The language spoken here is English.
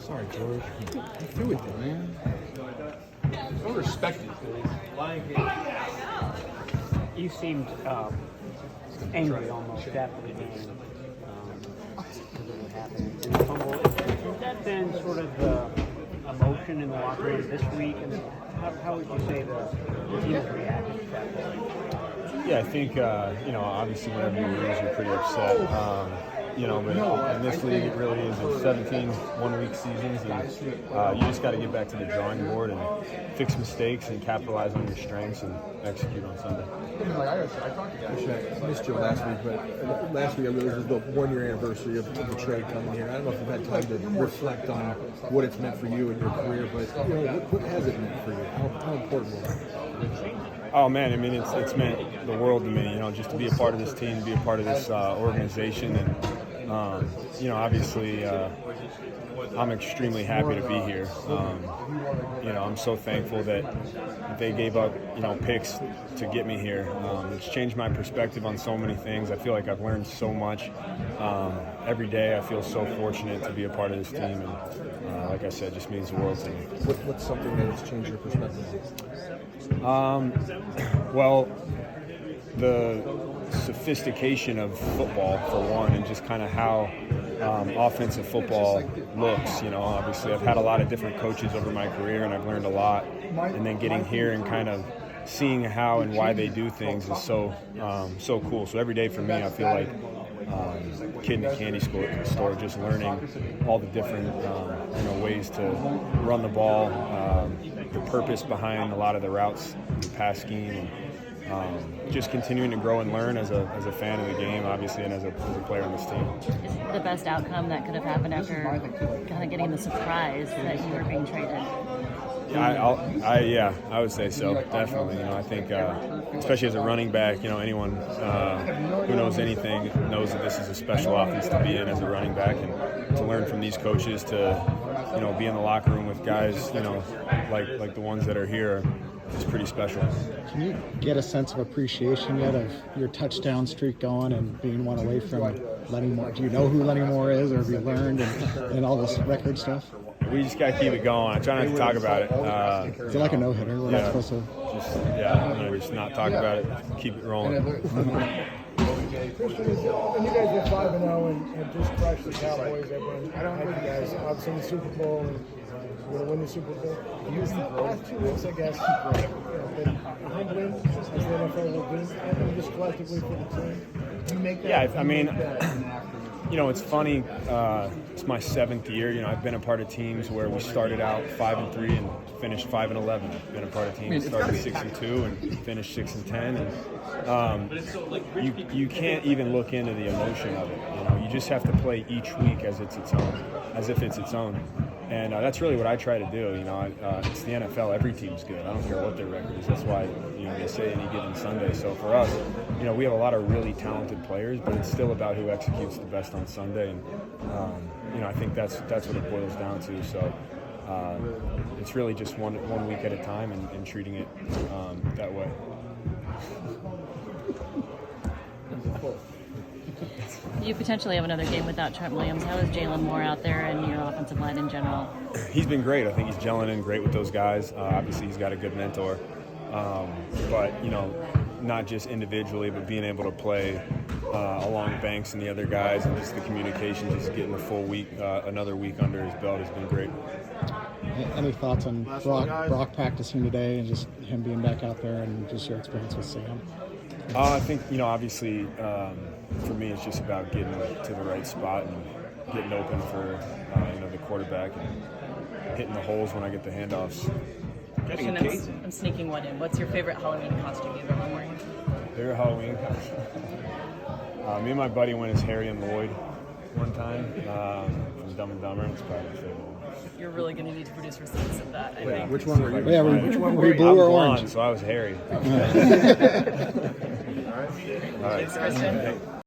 Sorry, George. Get through it, though, man. Don't respect it. You seemed angry almost after the game because of what happened in the fumble. Has that been sort of the emotion in the locker room this week? And how would you say the team has reacted to that? Yeah, I think, obviously whenever you lose, you're pretty upset. But in this league, it really is. It's 17 one-week seasons, and you just got to get back to the drawing board and fix mistakes and capitalize on your strengths and execute on Sunday. I talked to guys. I missed you last week, but last week I realized it was the one-year anniversary of the trade coming here. I don't know if you've had time to reflect on what it's meant for you and your career, but what has it meant for you? How important was it? Oh man, I mean it's meant the world to me. Just to be a part of this team, be a part of this organization, and obviously I'm extremely happy to be here. I'm so thankful that they gave up picks to get me here. It's changed my perspective on so many things. I feel like I've learned so much. Every day I feel so fortunate to be a part of this team, and like I said, just means the world to me. What's something that has changed your perspective? Well, the sophistication of football, for one, and just kind of how offensive football looks. Obviously I've had a lot of different coaches over my career, and I've learned a lot. And then getting here and kind of seeing how and why they do things is so cool. So every day for me, I feel like kid in a candy store, just learning all the different ways to run the ball, the purpose behind a lot of the routes, the pass scheme, and just continuing to grow and learn as a fan of the game, obviously, and as a player on this team. Is it the best outcome that could have happened after kind of getting the surprise that you were being traded? I would say so, definitely. I think, especially as a running back, anyone who knows anything knows that this is a special offense to be in as a running back, and to learn from these coaches to, be in the locker room with guys, like the ones that are here, is pretty special. Can you get a sense of appreciation yet of your touchdown streak going and being one away from Lenny Moore? Do you know who Lenny Moore is, or have you learned and all this record stuff? We just got to keep it going. I try not to talk about it. Is it like a no-hitter? We're not supposed to... I'm going to just not talk about it, keep it rolling. Christian, when you guys were 5-0 and just crushed the Cowboys, everyone had you guys obviously in the Super Bowl and you're going to win the Super Bowl. These last 2 weeks, I guess, been humbling as the NFL will do, and just collectively for the team. You make that. Yeah, I mean, it's funny. It's my 7th year. I've been a part of teams where we started out 5-3 and finished 5-11. I've been a part of teams that started 6-2 and finished 6-10. And you can't even look into the emotion of it. You just have to play each week as if it's its own. And that's really what I try to do. It's the NFL. Every team's good. I don't care what their record is. That's why they say any given Sunday. So for us, we have a lot of really talented players, but it's still about who executes the best on Sunday. And I think that's what it boils down to. So it's really just one week at a time and treating it that way. You potentially have another game without Trent Williams. How is Jalen Moore out there and your offensive line in general? He's been great. I think he's gelling in great with those guys. Obviously, he's got a good mentor. But, not just individually, but being able to play along Banks and the other guys, and just the communication, just getting a full week, another week under his belt has been great. Any thoughts on Brock practicing today and just him being back out there and just your experience with Sam? I think, obviously, for me, it's just about getting to the right spot and getting open for, the quarterback and hitting the holes when I get the handoffs. I'm sneaking one in. What's your favorite Halloween costume you've ever worn? Favorite Halloween costume? Me and my buddy went as Harry and Lloyd one time from Dumb and Dumber, and it's probably my favorite one. You're really going to need to produce receipts of that, I think. Which one were you? Yeah, which one were you, blue or blonde, orange? so I was Harry. Thanks, Christian.